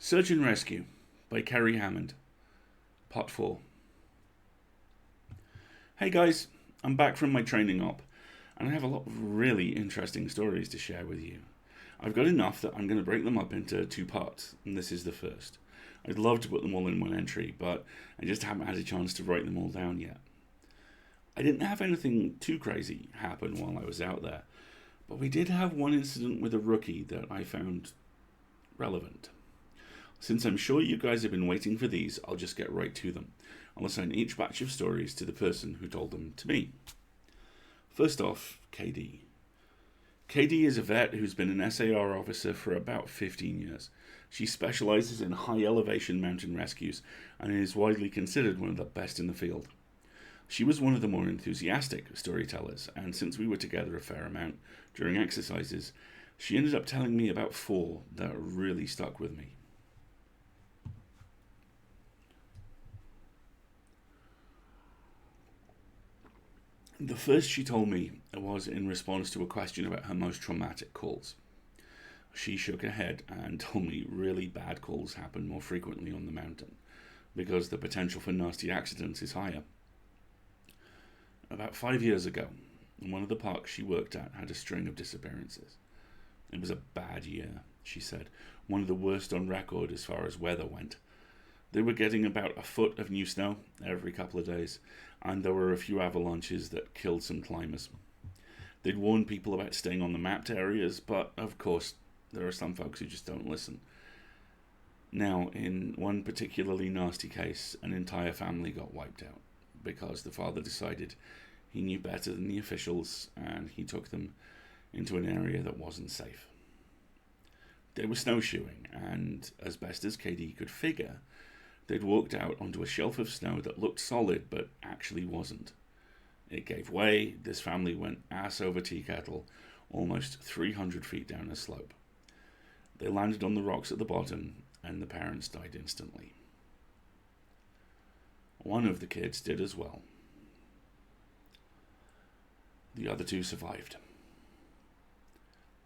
Search and Rescue by Kerry Hammond, Part 4. Hey guys, I'm back from my training op, and I have a lot of really interesting stories to share with you. I've got enough that I'm going to break them up into two parts, and this is the first. I'd love to put them all in one entry, but I just haven't had a chance to write them all down yet. I didn't have anything too crazy happen while I was out there, but we did have one incident with a rookie that I found relevant. Since I'm sure you guys have been waiting for these, I'll just get right to them. I'll assign each batch of stories to the person who told them to me. First off, KD. KD is a vet who's been an SAR officer for about 15 years. She specializes in high elevation mountain rescues and is widely considered one of the best in the field. She was one of the more enthusiastic storytellers, and since we were together a fair amount during exercises, she ended up telling me about 4 that really stuck with me. The first she told me was in response to a question about her most traumatic calls. She shook her head and told me really bad calls happen more frequently on the mountain because the potential for nasty accidents is higher. About 5 years ago, one of the parks she worked at had a string of disappearances. It was a bad year, she said, one of the worst on record as far as weather went. They were getting about a foot of new snow every couple of days, and there were a few avalanches that killed some climbers. They'd warned people about staying on the mapped areas, but of course, there are some folks who just don't listen. Now, in one particularly nasty case, an entire family got wiped out because the father decided he knew better than the officials and he took them into an area that wasn't safe. They were snowshoeing, and as best as KD could figure, they'd walked out onto a shelf of snow that looked solid but actually wasn't. It gave way, this family went ass over tea kettle, almost 300 feet down a slope. They landed on the rocks at the bottom, and the parents died instantly. One of the kids did as well. The other 2 survived.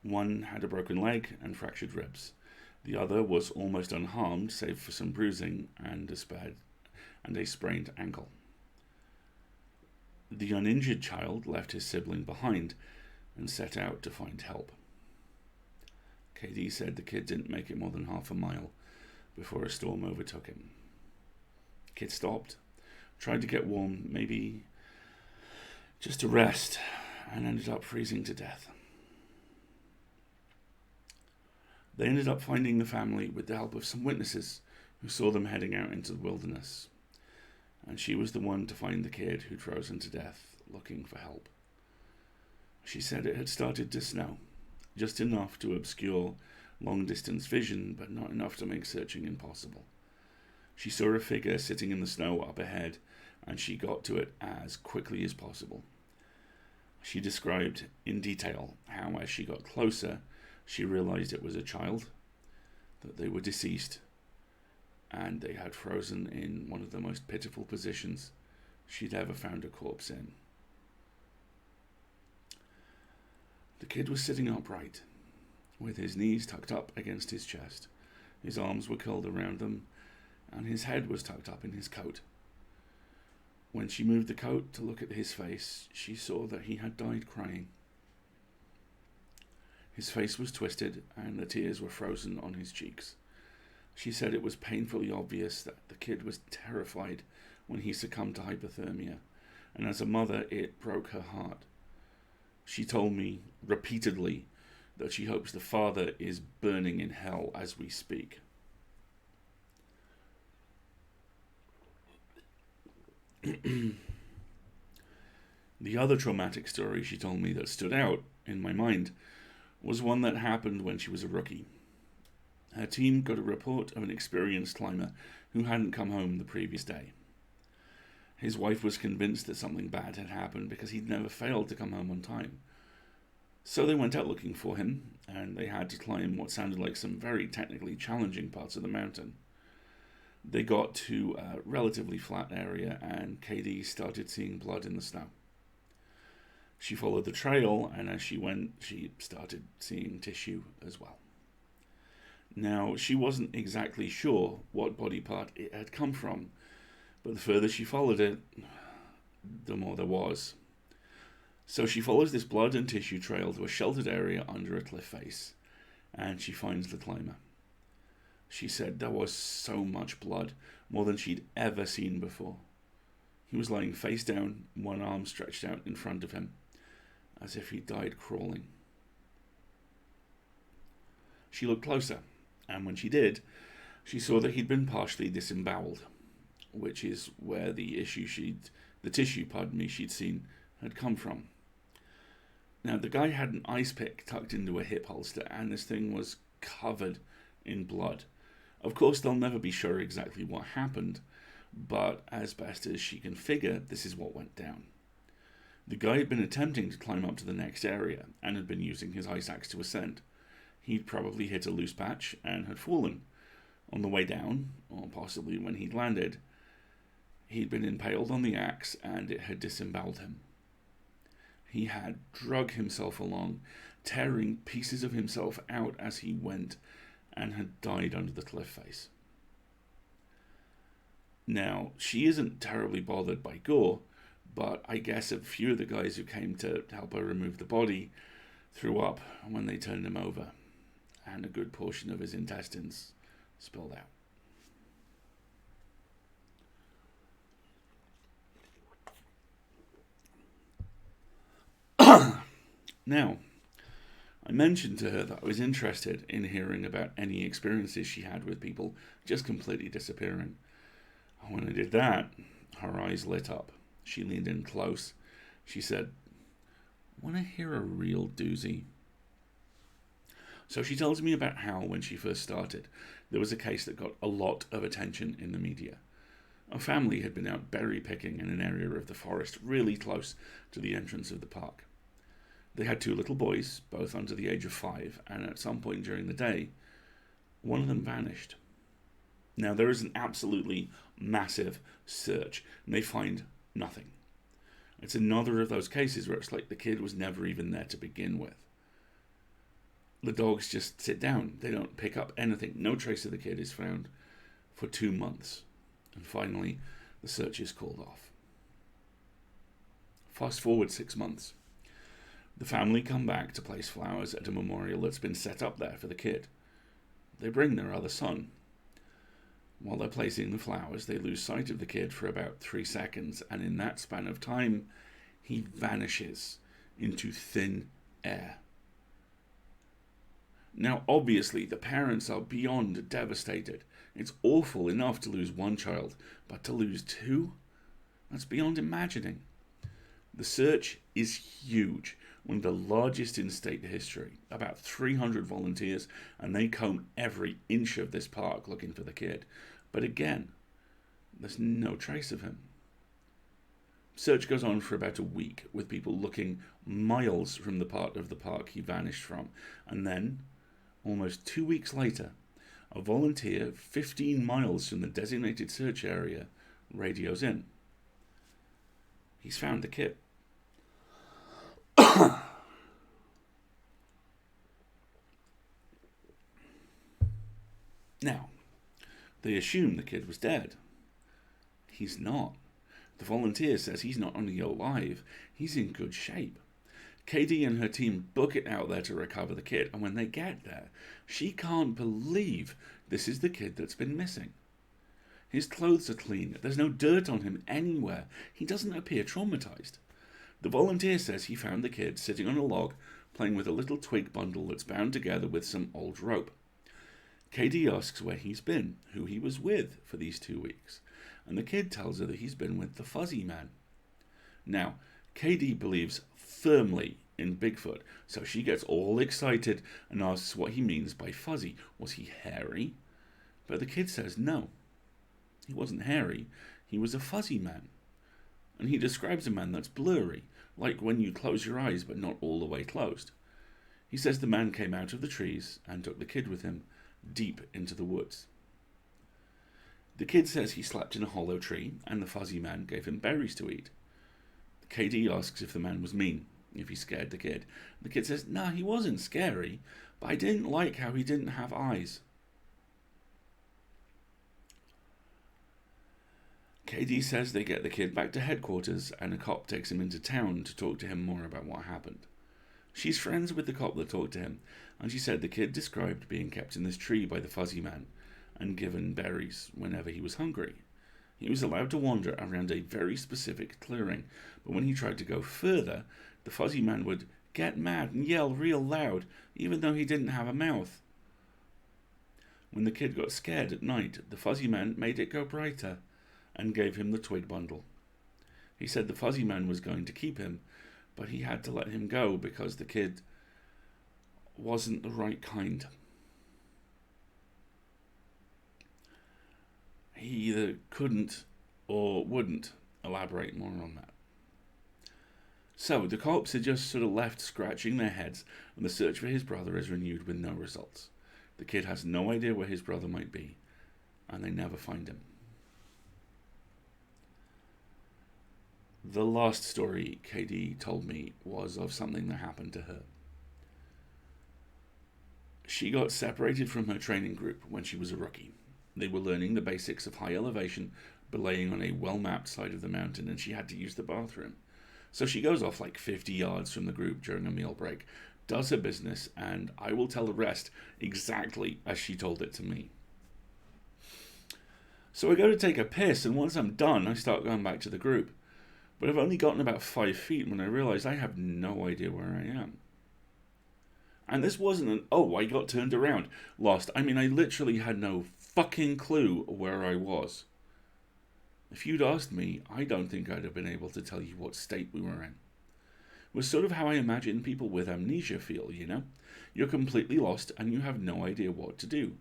One had a broken leg and fractured ribs. The other was almost unharmed, save for some bruising and a sprained ankle. The uninjured child left his sibling behind and set out to find help. KD said the kid didn't make it more than half a mile before a storm overtook him. The kid stopped, tried to get warm, maybe just to rest, and ended up freezing to death. They ended up finding the family with the help of some witnesses who saw them heading out into the wilderness. And she was the one to find the kid who'd frozen to death, looking for help. She said it had started to snow, just enough to obscure long-distance vision, but not enough to make searching impossible. She saw a figure sitting in the snow up ahead, and she got to it as quickly as possible. She described in detail how, as she got closer, she realized it was a child, that they were deceased, and they had frozen in one of the most pitiful positions she'd ever found a corpse in. The kid was sitting upright, with his knees tucked up against his chest. His arms were curled around them, and his head was tucked up in his coat. When she moved the coat to look at his face, she saw that he had died crying. His face was twisted, and the tears were frozen on his cheeks. She said it was painfully obvious that the kid was terrified when he succumbed to hypothermia, and as a mother, it broke her heart. She told me repeatedly that she hopes the father is burning in hell as we speak. The other traumatic story she told me that stood out in my mind was one that happened when she was a rookie. Her team got a report of an experienced climber who hadn't come home the previous day. His wife was convinced that something bad had happened because he'd never failed to come home on time. So they went out looking for him, and they had to climb what sounded like some very technically challenging parts of the mountain. They got to a relatively flat area, and KD started seeing blood in the snow. She followed the trail, and as she went, she started seeing tissue as well. Now, she wasn't exactly sure what body part it had come from, but the further she followed it, the more there was. So she follows this blood and tissue trail to a sheltered area under a cliff face, and she finds the climber. She said there was so much blood, more than she'd ever seen before. He was lying face down, one arm stretched out in front of him, as if he died crawling. She looked closer, and when she did, she saw that he'd been partially disemboweled, which is where the tissue she'd seen had come from. Now, the guy had an ice pick tucked into a hip holster, and this thing was covered in blood. Of course, they'll never be sure exactly what happened, but as best as she can figure, this is what went down. The guy had been attempting to climb up to the next area, and had been using his ice axe to ascend. He'd probably hit a loose patch, and had fallen. On the way down, or possibly when he'd landed, he'd been impaled on the axe, and it had disemboweled him. He had drug himself along, tearing pieces of himself out as he went, and had died under the cliff face. Now, she isn't terribly bothered by gore, but I guess a few of the guys who came to help her remove the body threw up when they turned him over, and a good portion of his intestines spilled out. Now, I mentioned to her that I was interested in hearing about any experiences she had with people just completely disappearing. When I did that, her eyes lit up. She leaned in close. She said, "Want to hear a real doozy?" So she tells me about how, when she first started, there was a case that got a lot of attention in the media. A family had been out berry picking in an area of the forest really close to the entrance of the park. They had 2 little boys, both under the age of 5, and at some point during the day, one of them vanished. Now, there is an absolutely massive search, and they find nothing. It's another of those cases where it's like the kid was never even there to begin with. The dogs just sit down. They don't pick up anything. No trace of the kid is found for 2 months. And finally, the search is called off. Fast forward 6 months. The family come back to place flowers at a memorial that's been set up there for the kid. They bring their other son. While they're placing the flowers, they lose sight of the kid for about 3 seconds, and in that span of time, he vanishes into thin air. Now, obviously, the parents are beyond devastated. It's awful enough to lose 1 child, but to lose 2? That's beyond imagining. The search is huge, one of the largest in state history. About 300 volunteers, and they comb every inch of this park looking for the kid. But again, there's no trace of him. Search goes on for about a week, with people looking miles from the part of the park he vanished from. And then, almost 2 weeks later, a volunteer 15 miles from the designated search area radios in. He's found the kid. Now, they assume the kid was dead. He's not. The volunteer says he's not only alive, he's in good shape. Katie and her team book it out there to recover the kid, and when they get there, she can't believe this is the kid that's been missing. His clothes are clean, there's no dirt on him anywhere, he doesn't appear traumatized. The volunteer says he found the kid sitting on a log, playing with a little twig bundle that's bound together with some old rope. Katie asks where he's been, who he was with for these 2 weeks, and the kid tells her that he's been with the Fuzzy Man. Now, Katie believes firmly in Bigfoot, so she gets all excited and asks what he means by fuzzy. Was he hairy? But the kid says no. He wasn't hairy, he was a fuzzy man. And he describes a man that's blurry, like when you close your eyes but not all the way closed. He says the man came out of the trees and took the kid with him, deep into the woods. The kid says he slept in a hollow tree, and the fuzzy man gave him berries to eat. Katie asks if the man was mean, if he scared the kid. The kid says, nah, he wasn't scary, but I didn't like how he didn't have eyes. KD says they get the kid back to headquarters and a cop takes him into town to talk to him more about what happened. She's friends with the cop that talked to him, and she said the kid described being kept in this tree by the fuzzy man and given berries whenever he was hungry. He was allowed to wander around a very specific clearing, but when he tried to go further, the fuzzy man would get mad and yell real loud, even though he didn't have a mouth. When the kid got scared at night, the fuzzy man made it go brighter and gave him the twig bundle. He said the fuzzy man was going to keep him, but he had to let him go because the kid wasn't the right kind. He either couldn't or wouldn't elaborate more on that. So the cops had just sort of left scratching their heads, and the search for his brother is renewed with no results. The kid has no idea where his brother might be, and they never find him. The last story Katie told me was of something that happened to her. She got separated from her training group when she was a rookie. They were learning the basics of high elevation, belaying on a well-mapped side of the mountain, and she had to use the bathroom. So she goes off like 50 yards from the group during a meal break, does her business, and I will tell the rest exactly as she told it to me. So I go to take a piss, and once I'm done, I start going back to the group. But I've only gotten about 5 feet when I realise I have no idea where I am. And this wasn't an, oh, I got turned around, lost. I mean, I literally had no fucking clue where I was. If you'd asked me, I don't think I'd have been able to tell you what state we were in. It was sort of how I imagine people with amnesia feel, you know? You're completely lost and you have no idea what to do.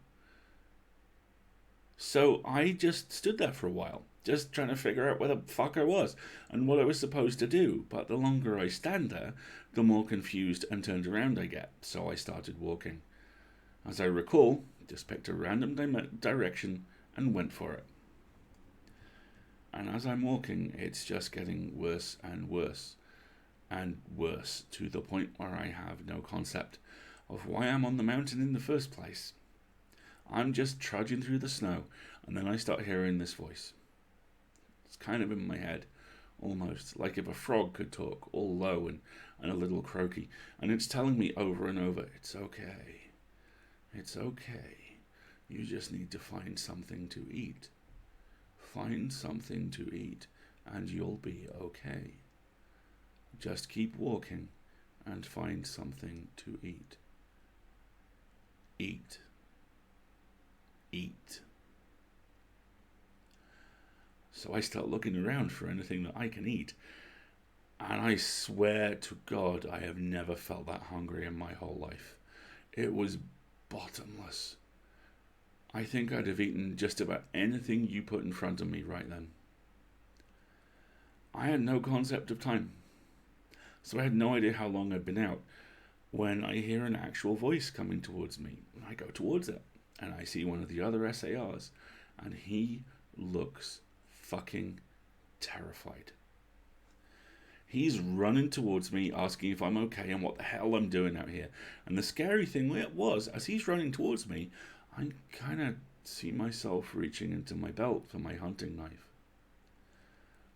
So I just stood there for a while, just trying to figure out where the fuck I was and what I was supposed to do. But the longer I stand there, the more confused and turned around I get. So I started walking. As I recall, just picked a random direction and went for it. And as I'm walking, it's just getting worse and worse and worse, to the point where I have no concept of why I'm on the mountain in the first place. I'm just trudging through the snow, and then I start hearing this voice. It's kind of in my head, almost like if a frog could talk, all low and a little croaky, and it's telling me over and over, it's okay. It's okay. You just need to find something to eat. Find something to eat, and you'll be okay. Just keep walking and find something to eat. Eat. Eat. So I start looking around for anything that I can eat, and I swear to God I have never felt that hungry in my whole life. It was bottomless. I think I'd have eaten just about anything you put in front of me right then. I had no concept of time, so I had no idea how long I'd been out when I hear an actual voice coming towards me. I go towards it, and I see one of the other SARs, and he looks fucking terrified. He's running towards me, asking if I'm okay and what the hell I'm doing out here. And the scary thing was, as he's running towards me, I kind of see myself reaching into my belt for my hunting knife.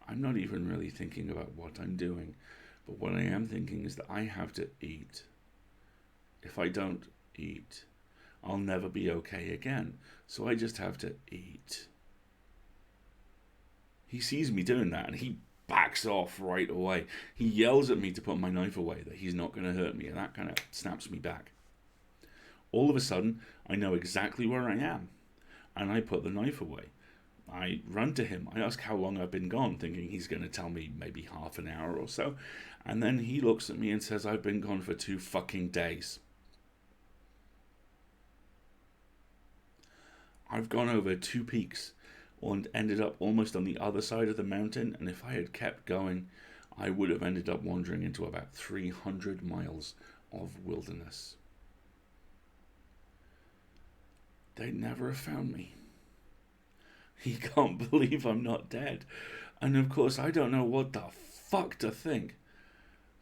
I'm not even really thinking about what I'm doing, but what I am thinking is that I have to eat. If I don't eat, I'll never be okay again, so I just have to eat. He sees me doing that and he backs off right away. He yells at me to put my knife away, that he's not going to hurt me, and that kind of snaps me back. All of a sudden, I know exactly where I am, and I put the knife away. I run to him. I ask how long I've been gone, thinking he's going to tell me maybe half an hour or so, and then he looks at me and says, I've been gone for 2 fucking days. I've gone over 2 peaks and ended up almost on the other side of the mountain, and if I had kept going, I would have ended up wandering into about 300 miles of wilderness. They'd never have found me. He can't believe I'm not dead. And of course, I don't know what the fuck to think.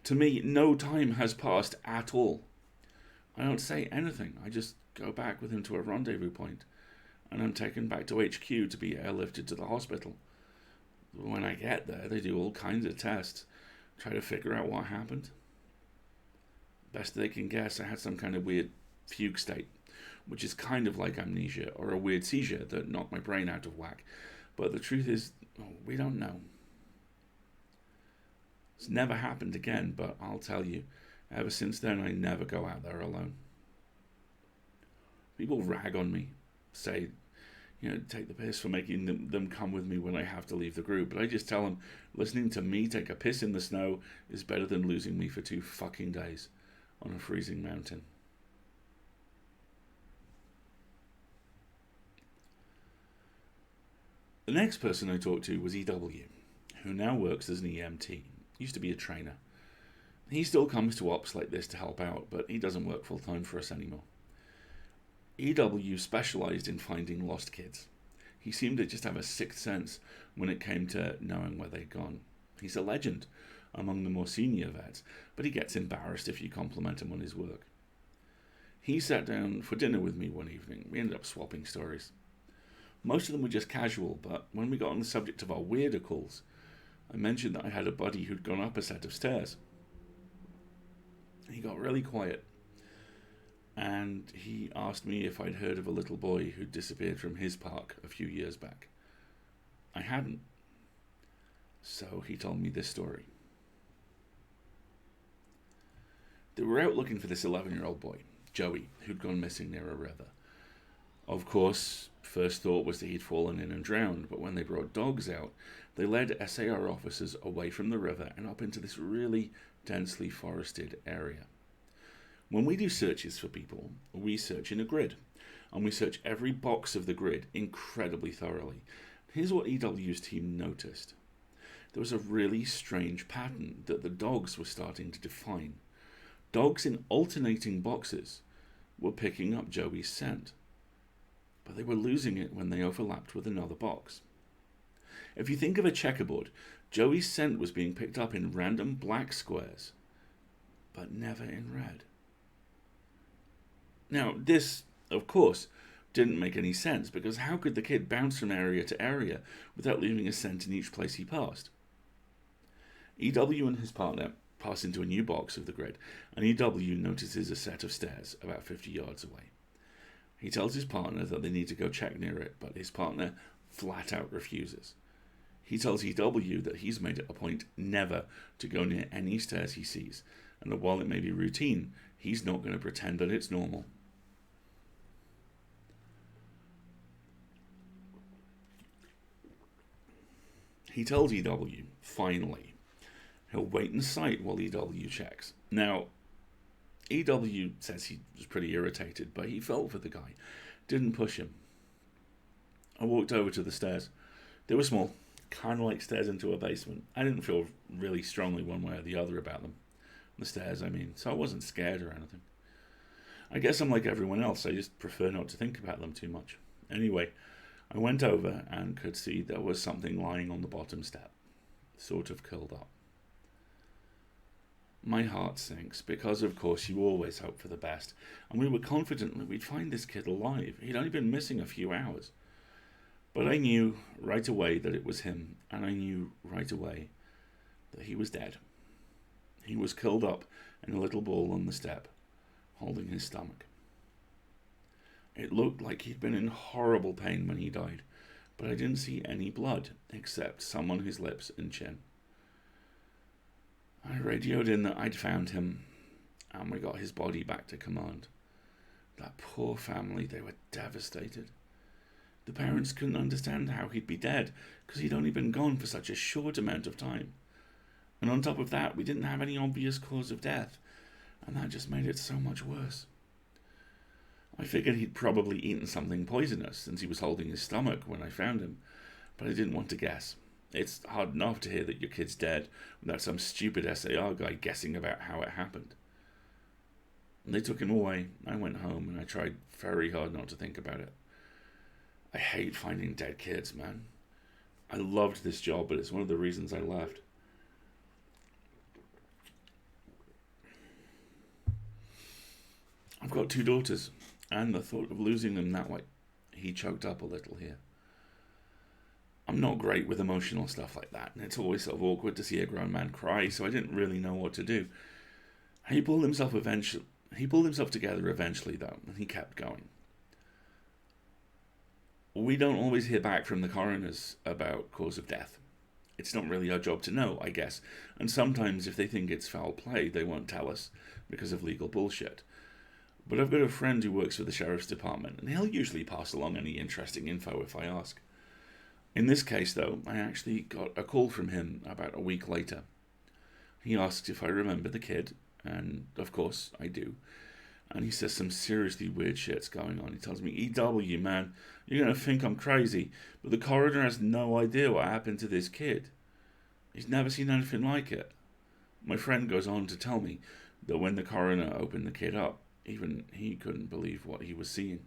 To me, no time has passed at all. I don't say anything. I just go back with him to a rendezvous point, and I'm taken back to HQ to be airlifted to the hospital. When I get there, they do all kinds of tests, try to figure out what happened. Best they can guess, I had some kind of weird fugue state, which is kind of like amnesia, or a weird seizure that knocked my brain out of whack. But the truth is, we don't know. It's never happened again, but I'll tell you, ever since then, I never go out there alone. People rag on me, say, take the piss for making them come with me when I have to leave the group. But I just tell them, listening to me take a piss in the snow is better than losing me for 2 fucking days on a freezing mountain. The next person I talked to was EW, who now works as an EMT. Used to be a trainer. He still comes to ops like this to help out, but he doesn't work full time for us anymore. EW specialised in finding lost kids. He seemed to just have a sixth sense when it came to knowing where they'd gone. He's a legend among the more senior vets, but he gets embarrassed if you compliment him on his work. He sat down for dinner with me one evening. We ended up swapping stories. Most of them were just casual, but when we got on the subject of our weirder calls, I mentioned that I had a buddy who'd gone up a set of stairs. He got really quiet, and he asked me if I'd heard of a little boy who'd disappeared from his park a few years back. I hadn't. So he told me this story. They were out looking for this 11-year-old boy, Joey, who'd gone missing near a river. Of course, first thought was that he'd fallen in and drowned, but when they brought dogs out, they led SAR officers away from the river and up into this really densely forested area. When we do searches for people, we search in a grid, and we search every box of the grid incredibly thoroughly. Here's what EW's team noticed. There was a really strange pattern that the dogs were starting to define. Dogs in alternating boxes were picking up Joey's scent, but they were losing it when they overlapped with another box. If you think of a checkerboard, Joey's scent was being picked up in random black squares, but never in red. Now, this, of course, didn't make any sense, because how could the kid bounce from area to area without leaving a scent in each place he passed? EW and his partner pass into a new box of the grid, and EW notices a set of stairs about 50 yards away. He tells his partner that they need to go check near it, but his partner flat out refuses. He tells EW that he's made it a point never to go near any stairs he sees, and that while it may be routine, he's not going to pretend that it's normal. He tells EW, finally, he'll wait in sight while EW checks. Now, EW says he was pretty irritated, but he felt for the guy, didn't push him. I walked over to the stairs. They were small, kind of like stairs into a basement. I didn't feel really strongly one way or the other about them. The stairs, I mean, so I wasn't scared or anything. I guess I'm like everyone else, I just prefer not to think about them too much. Anyway, I went over and could see there was something lying on the bottom step, sort of curled up. My heart sinks, because of course you always hope for the best, and we were confident that we'd find this kid alive. He'd only been missing a few hours. But I knew right away that it was him, and I knew right away that he was dead. He was curled up in a little ball on the step, holding his stomach. It looked like he'd been in horrible pain when he died, but I didn't see any blood, except some on his lips and chin. I radioed in that I'd found him, and we got his body back to command. That poor family, they were devastated. The parents couldn't understand how he'd be dead, because he'd only been gone for such a short amount of time. And on top of that, we didn't have any obvious cause of death, and that just made it so much worse. I figured he'd probably eaten something poisonous, since he was holding his stomach when I found him, but I didn't want to guess. It's hard enough to hear that your kid's dead without some stupid SAR guy guessing about how it happened. They took him away. I went home, and I tried very hard not to think about it. I hate finding dead kids, man. I loved this job, but it's one of the reasons I left. I've got 2 daughters, and the thought of losing them that way. He choked up a little here. I'm not great with emotional stuff like that, and it's always sort of awkward to see a grown man cry, so I didn't really know what to do. He pulled himself together eventually, though, and he kept going. We don't always hear back from the coroners about cause of death. It's not really our job to know, I guess, and sometimes if they think it's foul play, they won't tell us because of legal bullshit. But I've got a friend who works for the sheriff's department, and he'll usually pass along any interesting info if I ask. In this case, though, I actually got a call from him about a week later. He asks if I remember the kid, and of course I do. And he says some seriously weird shit's going on. He tells me, "EW, man, you're going to think I'm crazy, but the coroner has no idea what happened to this kid. He's never seen anything like it." My friend goes on to tell me that when the coroner opened the kid up, even he couldn't believe what he was seeing.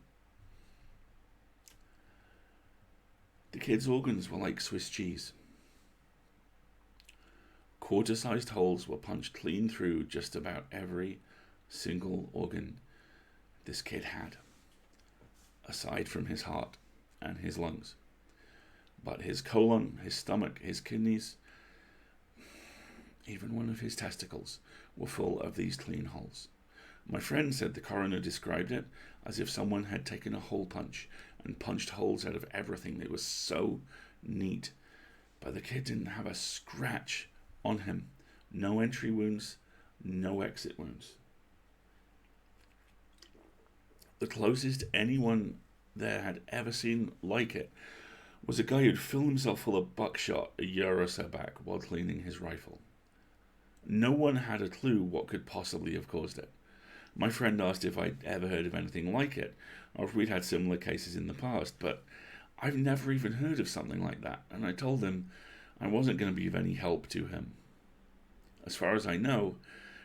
The kid's organs were like Swiss cheese. Quarter-sized holes were punched clean through just about every single organ this kid had, aside from his heart and his lungs. But his colon, his stomach, his kidneys, even one of his testicles were full of these clean holes. My friend said the coroner described it as if someone had taken a hole punch and punched holes out of everything. It was so neat. But the kid didn't have a scratch on him. No entry wounds, no exit wounds. The closest anyone there had ever seen like it was a guy who'd filled himself full of buckshot a year or so back while cleaning his rifle. No one had a clue what could possibly have caused it. My friend asked if I'd ever heard of anything like it, or if we'd had similar cases in the past, but I've never even heard of something like that, and I told him I wasn't going to be of any help to him. As far as I know,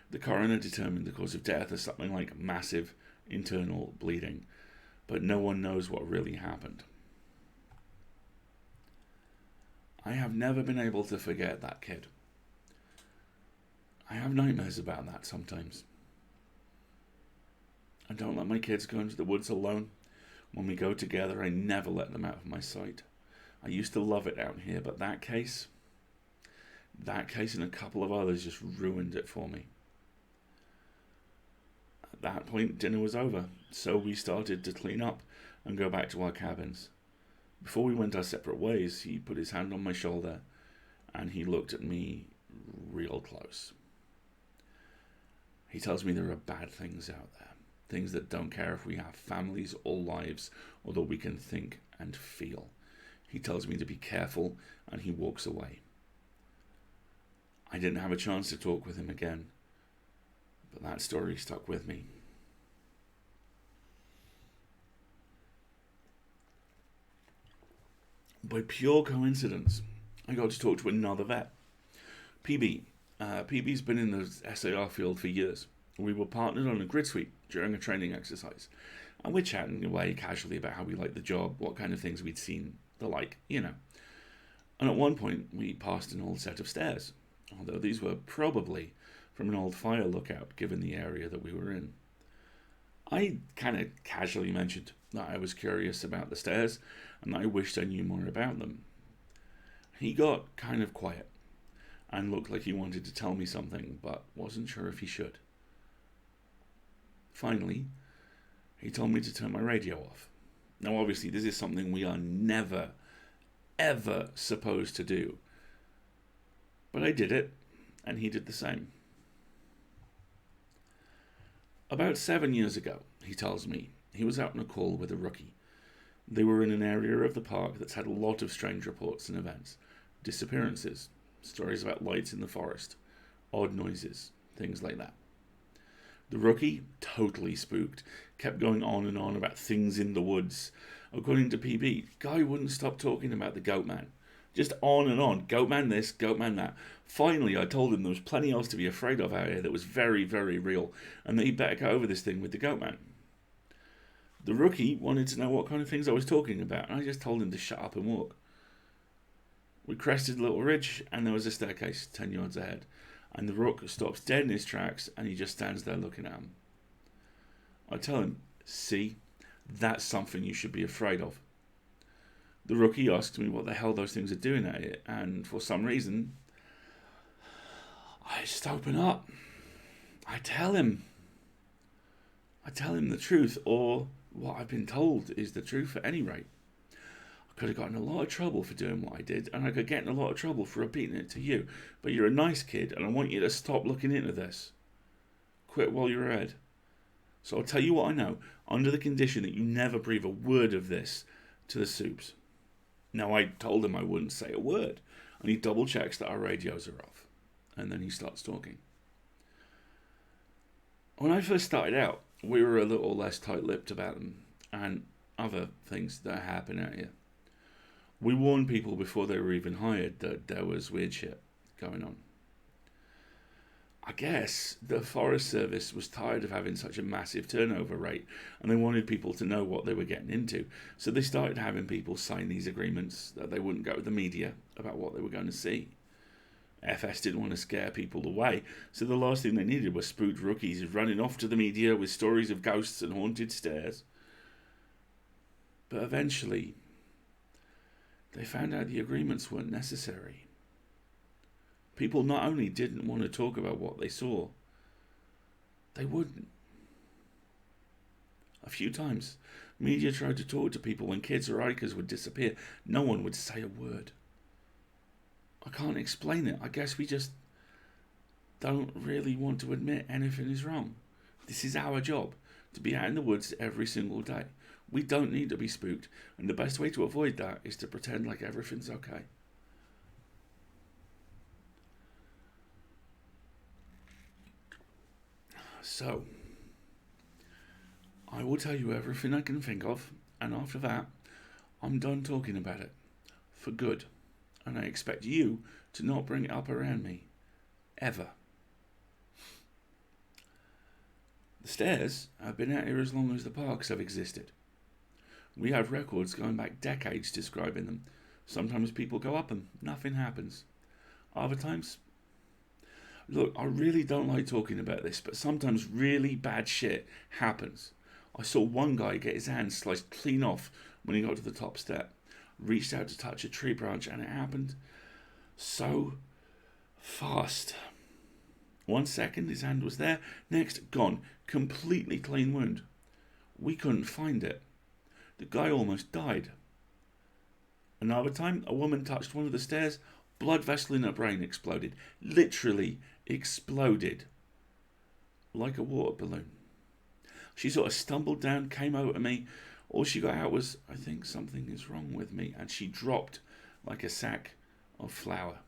the coroner determined the cause of death as something like massive internal bleeding, but no one knows what really happened. I have never been able to forget that kid. I have nightmares about that sometimes. I don't let my kids go into the woods alone. When we go together, I never let them out of my sight. I used to love it out here, but that case and a couple of others just ruined it for me. At that point, dinner was over, so we started to clean up and go back to our cabins. Before we went our separate ways, he put his hand on my shoulder and he looked at me real close. He tells me there are bad things out there. Things that don't care if we have families or lives, or that we can think and feel. He tells me to be careful, and he walks away. I didn't have a chance to talk with him again, but that story stuck with me. By pure coincidence, I got to talk to another vet, PB. PB's been in the SAR field for years. We were partnered on a grid sweep during a training exercise, and we're chatting away casually about how we liked the job, what kind of things we'd seen, the like, you know. And at one point, we passed an old set of stairs, although these were probably from an old fire lookout, given the area that we were in. I kind of casually mentioned that I was curious about the stairs, and that I wished I knew more about them. He got kind of quiet, and looked like he wanted to tell me something, but wasn't sure if he should. Finally, he told me to turn my radio off. Now, obviously, this is something we are never, ever supposed to do. But I did it, and he did the same. About 7 years ago, he tells me, he was out on a call with a rookie. They were in an area of the park that's had a lot of strange reports and events. Disappearances, stories about lights in the forest, odd noises, things like that. The rookie, totally spooked, kept going on and on about things in the woods. According to PB, guy wouldn't stop talking about the goat man. Just on and on. Goat man this, goat man that. Finally, I told him there was plenty else to be afraid of out here that was very, very real, and that he'd better go over this thing with the goat man. The rookie wanted to know what kind of things I was talking about, and I just told him to shut up and walk. We crested a little ridge, and there was a staircase 10 yards ahead. And the rook stops dead in his tracks, and he just stands there looking at him. I tell him, see, that's something you should be afraid of. The The rookie asks me what the hell those things are doing at it, and for some reason, I just open up. I tell him the truth, or what I've been told is the truth at any rate. I could have gotten a lot of trouble for doing what I did, and I could get in a lot of trouble for repeating it to you, but you're a nice kid, and I want you to stop looking into this. Quit while you're ahead. So I'll tell you what I know, under the condition that you never breathe a word of this to the soups. Now, I told him I wouldn't say a word, and he double checks that our radios are off, and then he starts talking. When I first started out, we were a little less tight-lipped about them, and other things that happen out here. We warned people before they were even hired that there was weird shit going on. I guess the Forest Service was tired of having such a massive turnover rate, and they wanted people to know what they were getting into. So they started having people sign these agreements that they wouldn't go to the media about what they were going to see. FS didn't want to scare people away, so the last thing they needed was spooked rookies running off to the media with stories of ghosts and haunted stairs. But eventually, they found out the agreements weren't necessary. People not only didn't want to talk about what they saw, they wouldn't. A few times, media tried to talk to people when kids or hikers would disappear. No one would say a word. I can't explain it. I guess we just don't really want to admit anything is wrong. This is our job, to be out in the woods every single day. We don't need to be spooked, and the best way to avoid that is to pretend like everything's okay. So, I will tell you everything I can think of, and after that, I'm done talking about it. For good. And I expect you to not bring it up around me. Ever. The stairs have been out here as long as the parks have existed. We have records going back decades describing them. Sometimes people go up and nothing happens. Other times, look, I really don't like talking about this, but sometimes really bad shit happens. I saw one guy get his hand sliced clean off when he got to the top step. Reached out to touch a tree branch, and it happened so fast. 1 second, his hand was there. Next, gone. Completely clean wound. We couldn't find it. The guy almost died. Another time, a woman touched one of the stairs. Blood vessel in her brain exploded. Literally exploded. Like a water balloon. She sort of stumbled down, came over to me. All she got out was, I think something is wrong with me. And she dropped like a sack of flour.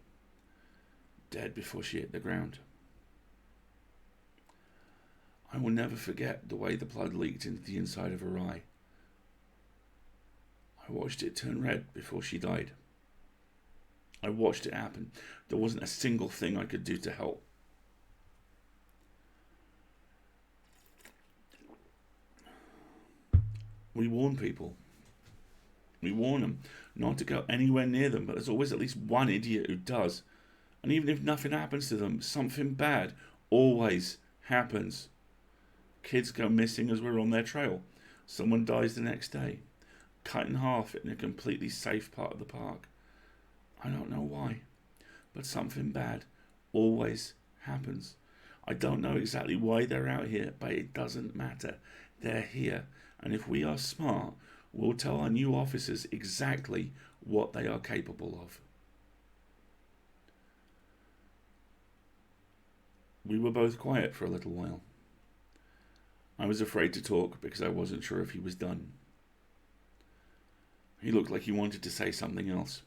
Dead before she hit the ground. I will never forget the way the blood leaked into the inside of her eye. I watched it turn red before she died. I watched it happen. There wasn't a single thing I could do to help. We warn people. We warn them not to go anywhere near them, but there's always at least one idiot who does. And even if nothing happens to them, something bad always happens. Kids go missing as we're on their trail. Someone dies the next day. Cut in half in a completely safe part of the park. I don't know why, but something bad always happens. I don't know exactly why they're out here, but it doesn't matter. They're here. And if we are smart, we'll tell our new officers exactly what they are capable of. We were both quiet for a little while. I was afraid to talk because I wasn't sure if he was done. He looked like he wanted to say something else.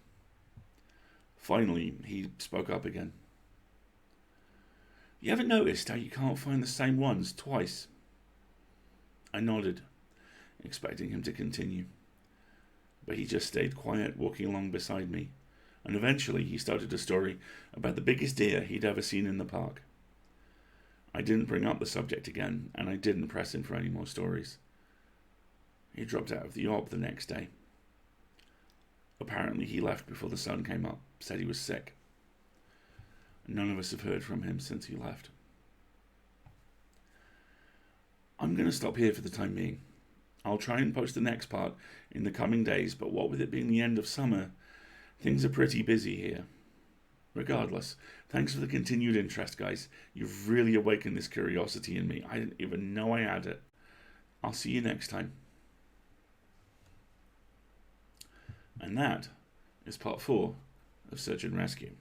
Finally, he spoke up again. You ever noticed how you can't find the same ones twice? I nodded, expecting him to continue. But he just stayed quiet, walking along beside me, and eventually he started a story about the biggest deer he'd ever seen in the park. I didn't bring up the subject again, and I didn't press him for any more stories. He dropped out of the op the next day. Apparently he left before the sun came up, said he was sick. None of us have heard from him since he left. I'm going to stop here for the time being. I'll try and post the next part in the coming days, but what with it being the end of summer, things are pretty busy here. Regardless, thanks for the continued interest, guys. You've really awakened this curiosity in me. I didn't even know I had it. I'll see you next time. And that is part 4 of Search and Rescue.